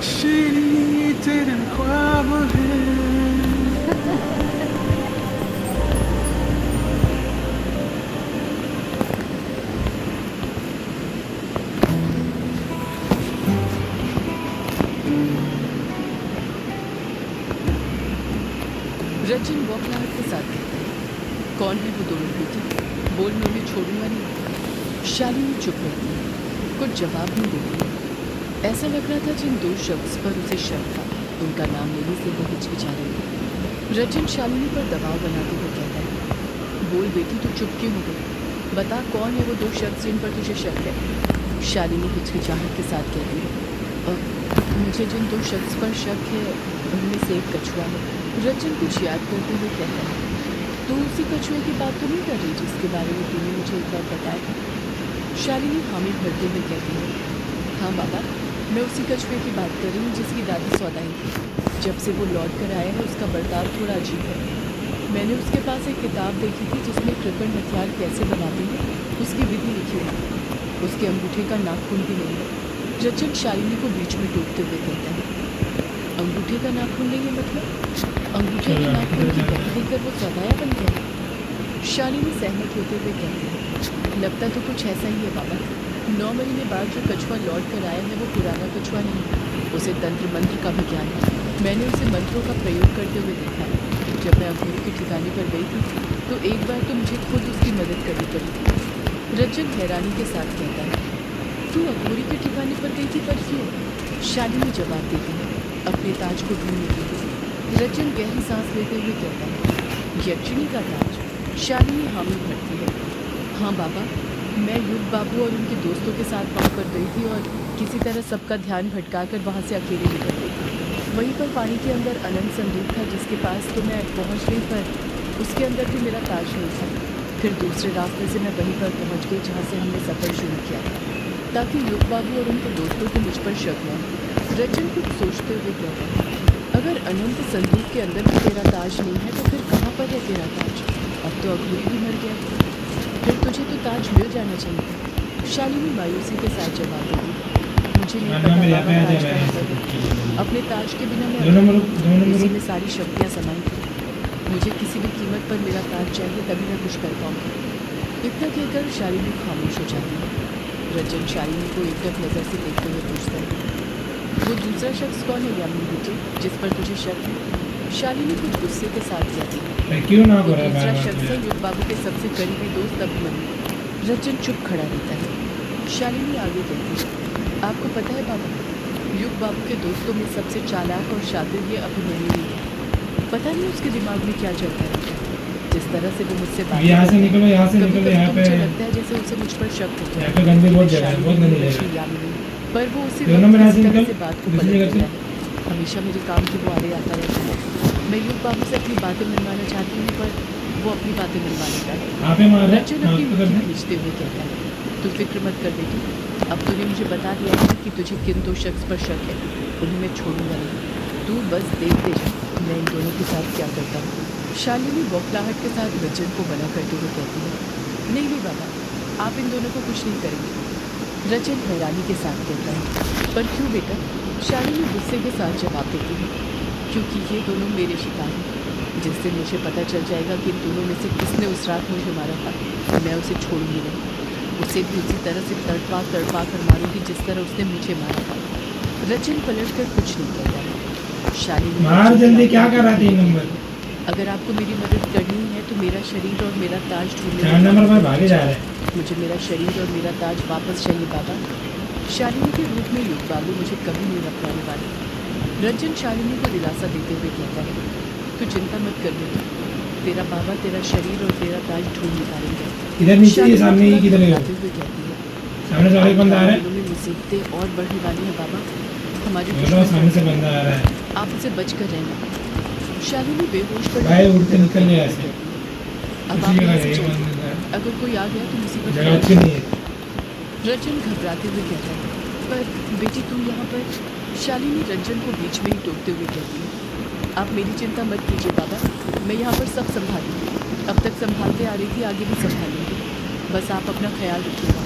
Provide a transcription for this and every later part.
शेरी तेरा ख्वाब है। रचिन बौखलाहट के साथ कहता है, कौन है वो दोनों बेटी? बोल, मैं उन्हें छोड़ूंगा नहीं। शालिनी चुप रहती है, कुछ जवाब नहीं देती है। ऐसा लग रहा था जिन दो शख्स पर उसे शक था उनका नाम लेने से वो हिचकिचा रही थी। रचिन शालिनी पर दबाव बनाते हुए कहता है, बोल बेटी, तू चुप क्यों हो गई? बता, कौन है वो दो शख्स जिन पर तुझे शक है? शालिनी हिचकिचाहट के साथ कहती है, मुझे जिन दो शख्स पर शक है उनमें से एक कछुआ है। रचिन कुछ याद करते हुए कहता है, तू उसी कछुए की बात तो नहीं कर रही जिसके बारे में तूने मुझे एक बार बताया था? शालिनी हामी भरते हुए कहती है, हाँ बाबा, मैं उसी कछुए की बात कर रही हूँ जिसकी दादी सौदाई थी। जब से वो लौट कर आया है उसका बर्ताव थोड़ा अजीब है। मैंने उसके पास एक किताब देखी थी जिसमें कृपण हथियार कैसे बनाते हैं उसकी विधि लिखी हुई। उसके अंगूठे का नाखून भी नहीं है। रचिन शालिनी को बीच में टोकते हुए कहता है, अंगूठे का नाखून नहीं है मतलब? अंगूठे के नाखून की गति देखकर वो सौदाया बन गया। शालिनी सहमत होते हुए कहती है, लगता तो कुछ ऐसा ही है बाबा। 9 महीने बाद जो कछुआ लौट कर आया है वो पुराना कछुआ नहीं, उसे तंत्र मंत्र का भी ज्ञान है। मैंने उसे मंत्रों का प्रयोग करते हुए देखा है। जब मैं अघोरी के ठिकाने पर गई थी तो एक बार तो मुझे खुद उसकी मदद करनी पड़ी थी। रचिन हैरानी के साथ कहता है, तू अघोरी के ठिकाने पर गई थी, पर क्यों? शालिनी जवाब देती है, अपने ताज को ढूंढने के लिए। रचिन गहरी सांस लेते हुए कहता है, यक्षिणी का ताज? शालिनी हामी भरती है, हाँ बाबा, मैं युग बाबू और उनके दोस्तों के साथ वहाँ पर गई थी और किसी तरह सबका ध्यान भटकाकर वहाँ से अकेले निकल गई थी। वहीं पर पानी के अंदर अनंत संदूक था जिसके पास तो मैं पहुँच गई, पर उसके अंदर भी मेरा ताज नहीं था। फिर दूसरे रास्ते से मैं वहीं पर पहुँच गई जहाँ से हमने सफ़र शुरू किया था, ताकि युग बाबू और उनके दोस्तों को मुझ पर शक न हो। रचिन कुछ सोचते हुए कहता है, अगर अनंत संदूक के अंदर भी तेरा ताज नहीं है तो फिर कहाँ पर है तेरा ताज? अब तो अघोरी भी मर गया, फिर तुझे तो ताज मिल जाना चाहिए। शालिनी मायूसी के साथ जवाब देती, मुझे नहीं पता बाबा ताज का मतलब है। अपने ताज के बिना मैं इसी में सारी शक्तियाँ समाई थी। मुझे किसी भी कीमत पर मेरा ताज चाहिए, तभी मैं कुछ कर पाऊँगी। इतना कहकर शालिनी खामोश हो जाती है। रचिन शालिनी को एकटक नज़र से देखते हुए पूछता है, वो दूसरा शख्स कौन है यामिनी बेटे जिस पर तुझे शक है? शालिनी कुछ गुस्से के साथ कहती है, वो दूसरा शख्स है युग बाबू के सबसे करीबी दोस्त अभिमन्यु। रचिन चुप खड़ा रहता है। शालिनी आगे कहती है, आपको पता है बाबा, युग बाबू के दोस्तों में सबसे चालाक और शातिर ये अभिमन्यु ही है। पता नहीं उसके दिमाग में क्या चलता है। जिस तरह से वो मुझसे बात यहाँ से निकलो, यहाँ से कभी निकलो, कभी यहाँ तो पे मुझे लगता है जैसे उसे मुझ पर शक होता यहाँ पे गंदी बहुत जगह है, बहुत गंदी जगह है। यामिनी, पर वो उसी दोनों में वक्त यहाँ इस से तरह निकल, से बात को दूसरी पलट जगह देता से। है। हमेशा मेरे काम की वो आड़े आता रहता है। मैं युग बाबू से अपनी बातें मनवाना चाहती हूँ, पर वो अपनी बातें मनवा लेता है। यहाँ पे मार रहा रचिन है, अपनी यहाँ पे मुट्ठी कर खींचते हुए कहता है, तू फिक्र मत कर बेटी, अब तूने मुझे बता दिया है कि तुझे किन दो शख्स पर शक है, उन्हें मैं छोड़ूंगा नहीं। तू बस देखते जा मैं इन दोनों के साथ क्या करता हूँ। शालिनी बौखलाहट के साथ रचिन को मना करते हुए कहती है, नहीं नहीं बाबा, आप इन दोनों को कुछ नहीं करेंगे। रचिन हैरानी के साथ कहता है, पर क्यों बेटा? शालिनी गुस्से के साथ जवाब देती है, क्योंकि ये दोनों मेरे शिकार हैं। जिस दिन मुझे पता चल जाएगा कि इन दोनों में से किसने उस रात मुझे मारा था, मैं उसे छोड़ूंगी नहीं। उसे भी उसी तरह से तड़पा कर मारूंगी जिस तरह उसने मुझे मारा था। रचिन पलट कर कुछ नहीं कहता है। शालिनी मार जल्दी, क्या कर रहा है 3 नंबर? अगर आपको मेरी मदद करनी है तो मेरा शरीर और मेरा ताज ढूंढने 4 नंबर पर भागे जा रहे हैं। मुझे मेरा शरीर और मेरा ताज वापस चाहिए बाबा। शालिनी के रूप में युग बाबू मुझे कभी नहीं रखवाने वाले। रंजन शालिनी को दिलासा देते हुए कहता है, तू चिंता मत कर बेटी, तेरा बाबा तेरा शरीर और तेरा ताज ढूंढ निकालेंगे। इधर नीचे ही, सामने ही किधर है? कहती है, सामने से एक बंदा आ रहा है। मुसीबतें और बढ़ने वाली है बाबा, हमारी सामने से बंदा आ रहा है, आप उसे बच कर रहना। शालिनी बेहोश पड़ी भाई उड़ते निकलने ऐसे। अब आप यहाँ से चलिए, अगर कोई आ गया तो मुसीबत जगह अच्छी नहीं है। रंजन घबराते हुए कहता है, पर बेटी तुम यहाँ पर? शालिनी रंजन को बीच में ही टोकते हुए कहती है, आप मेरी चिंता मत कीजिए बाबा, मैं यहाँ पर सब संभालूंगी। अब तक संभालते आ रही थी, आगे भी संभालूंगी। बस आप अपना ख्याल रखिएगा।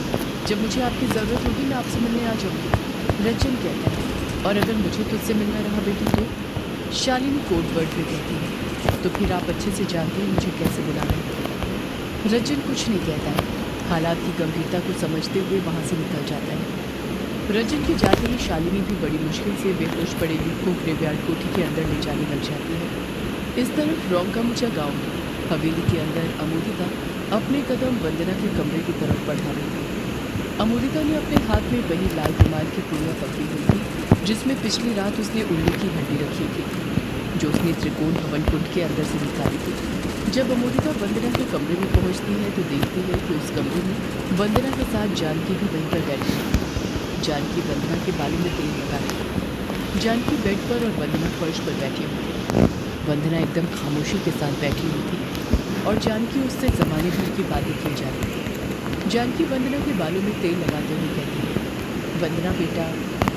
जब मुझे आपकी ज़रूरत होगी मैं आपसे मिलने आ जाऊँगी। रंजन कहता है, और अगर मुझे तुझसे मिलना रहा बेटी तो शालिनी कोड वर्ड में कहती है, तो फिर आप अच्छे से जानते हैं मुझे कैसे बुलाना है। रंजन कुछ नहीं कहता है, हालात की गंभीरता को समझते हुए वहाँ से निकल जाता है। रंजन के जाते ही शालिनी भी बड़ी मुश्किल से बेहोश पड़े यूथ को ग्रेवयार्ड कोठी के अंदर ले जाने लग जाती है। इस तरफ रोंकामुचा गांव में हवेली के अंदर अमोदिता अपने कदम वंदना के कमरे की तरफ बढ़ा रही थी। अमोदिता ने अपने हाथ में वही लाल रुमाल की पुड़िया पकड़ी हुई थी जिसमें पिछली रात उसने उल्लू की हड्डी रखी थी, जो उसने त्रिकोण हवन कुंड के अंदर से निकाली थी। जब अमोदिता वंदना के कमरे में पहुंचती है तो देखती है कि उस कमरे में वंदना के साथ जानकी भी वहीं पर बैठी है। जानकी वंदना के बालों में तेल लगा रही है। जानकी बेड पर और वंदना फर्श पर बैठी हुई थी। वंदना एकदम खामोशी के साथ बैठी हुई थी और जानकी उससे ज़माने भर की बातें की जा रही थी। जानकी वंदना के बालों में तेल लगाते हुए कहती है, वंदना बेटा,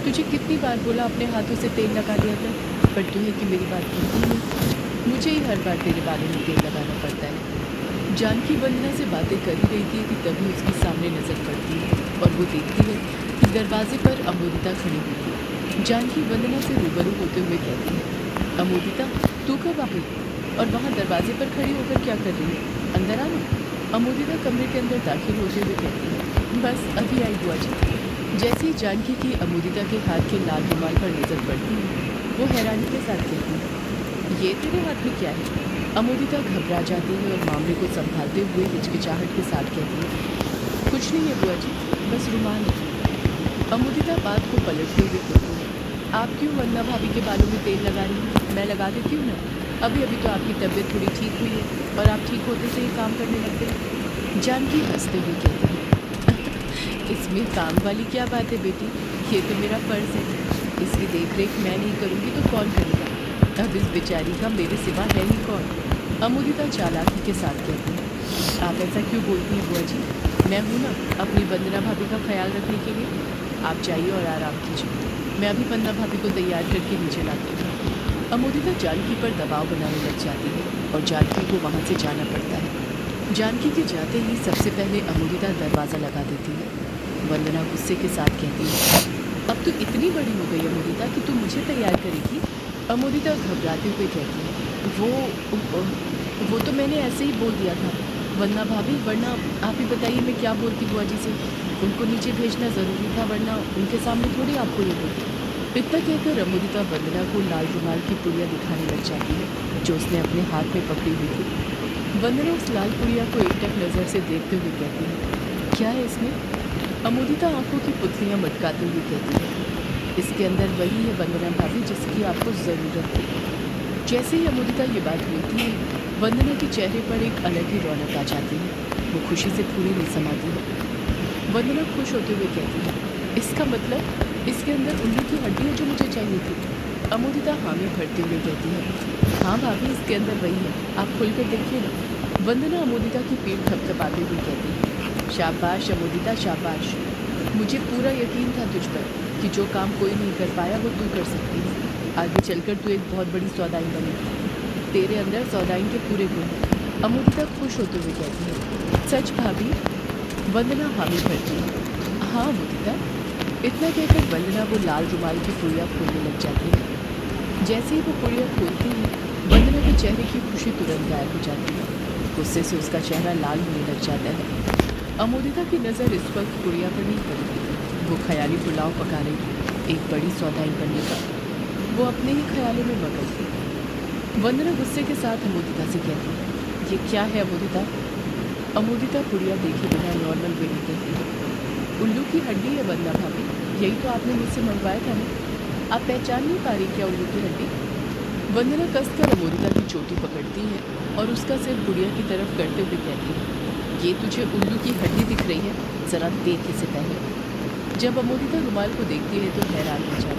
तुझे कितनी बार बोला अपने हाथों से तेल लगा लिया कर, पर तू है कि मेरी बात सुनती नहीं। मुझे ही हर बार तेरे बालों में तेल लगाना पड़ता है। जानकी वंदना से बातें कर ही रही थी कि तभी उसके सामने नजर पड़ती है और वो देखती है कि दरवाजे पर अमोदिता खड़ी हुई थी। जानकी वंदना से रूबरू होते हुए कहती है, अमोदिता तू कब आ गई और वहाँ दरवाजे पर खड़ी होकर क्या कर रही है, अंदर आना। अमोदिता कमरे के अंदर दाखिल होते हुए कहती है, बस अभी आई बुआ जी। जैसे ही जानकी की अमोदिता के हाथ के लाल रुमाल पर नजर पड़ती है वो हैरानी के साथ कहती है, ये तेरे हाथ में क्या है। अमोदिता घबरा जाती है और मामले को संभालते हुए हिचकिचाहट के साथ कहती है, कुछ नहीं है बुआ जी, बस रुमाल है। अमोदिता बात को पलटते हुए कहती है, आप क्यों वंदना भाभी के बालों में तेल लगा रही हैं, मैं लगा देती हूँ ना। अभी अभी तो आपकी तबीयत थोड़ी ठीक हुई है और आप ठीक होते से ही काम करने लगते हैं। जानकी हंसते हुए कहती है, इसमें काम वाली क्या बात है बेटी, ये तो मेरा फ़र्ज़ है। इसकी देखरेख मैं नहीं करूँगी तो कौन करेगा। अब इस बेचारी का मेरे सिवा है ही कौन। अमोदिता चालाकी के साथ कहती है, आप ऐसा क्यों बोलती हैं बुआ जी, मैं हूँ ना अपनी वंदना भाभी का ख्याल रखने के लिए। आप जाइए और आराम कीजिए, मैं अभी वंदना भाभी को तैयार करके नीचे लाती हूँ। अमोदिता जानकी पर दबाव बनाने लग जाती है और जानकी को वहाँ से जाना पड़ता है। जानकी के जाते ही सबसे पहले अमोदिता दरवाज़ा लगा देती है। वंदना गुस्से के साथ कहती है, अब तो इतनी बड़ी हो गई अमोदिता कि तू मुझे तैयार करेगी। अमोदिता घबराते हुए कहती है, वो तो मैंने ऐसे ही बोल दिया था वंदना भाभी, वरना आप ही बताइए मैं क्या बोलती बुआ जी से। उनको नीचे भेजना ज़रूरी था, वरना उनके सामने थोड़ी आपको ये बोलती। इतना कहकर अमोदिता वंदना को लाल रुमाल की पुड़िया दिखाने लग जाती है जो उसने अपने हाथ में पकड़ी हुई थी। वंदना उस लाल पुड़िया को एकटक नज़र से देखते हुए कहती है, क्या है इसमें। अमोदिता आंखों की पुतलियाँ मटकाते हुए कहती है, इसके अंदर वही है वंदना भाभी जिसकी आपको ज़रूरत थी। जैसे ही अमोदिता ये बात बोलती है वंदना के चेहरे पर एक अलग ही रौनक आ जाती है, वो खुशी से पूरी नहीं समाती है। वंदना खुश होते हुए कहती है, इसका मतलब इसके अंदर उल्लू की हड्डी है जो मुझे चाहिए थी। अमोदिता हामी भरते हुए कहती है, हाँ भाभी इसके अंदर वही है, आप खुलकर देखिए ना। वंदना अमोदिता की पीठ थपथपाते हुए कहती है, शाबाश अमोदिता शाबाश, मुझे पूरा यकीन था तुझ पर कि जो काम कोई नहीं कर पाया वो तू कर सकती है। आगे चलकर तू एक बहुत बड़ी सौदाई बनेगी, तेरे अंदर सौदाई के पूरे गुण हैं। अमोदिता खुश होते हुए कहती है, सच भाभी। वंदना हामी भरती है, हाँ अमोदिता। इतना कहकर वंदना वो लाल रुमाल की पुड़िया खोलने लग जाती है। जैसे ही वो पुड़िया खोलती है वंदना के चेहरे की खुशी तुरंत गायब हो जाती है, गुस्से से उसका चेहरा लाल होने लग जाता है। अमोदिता की नज़र इस वक्त पुड़िया पर नहीं पड़ी, वो ख्याली पुलाव पका रही थी एक बड़ी सौदाई बनने का। वो अपने ही ख्यालों में मगन थी। वंदना गुस्से के साथ अमोदिता से कहती है, ये क्या है अमोदिता। अमोदिता पुड़िया देखे बिना नॉर्मल वे में कहती है, उल्लू की हड्डी है वंदना भाभी, यही तो आपने मुझसे मंगवाया था ना। आप पहचान नहीं पा रही क्या उल्लू की हड्डी। वंदना कसकर अमोदिता की चोटी पकड़ती है और उसका सिर पुड़िया की तरफ करते हुए कहती है, ये तुझे उल्लू की हड्डी दिख रही है, ज़रा देख इसे पहले। जब अमोदिता रुमाल को देखती है तो हैरान हो जाती है।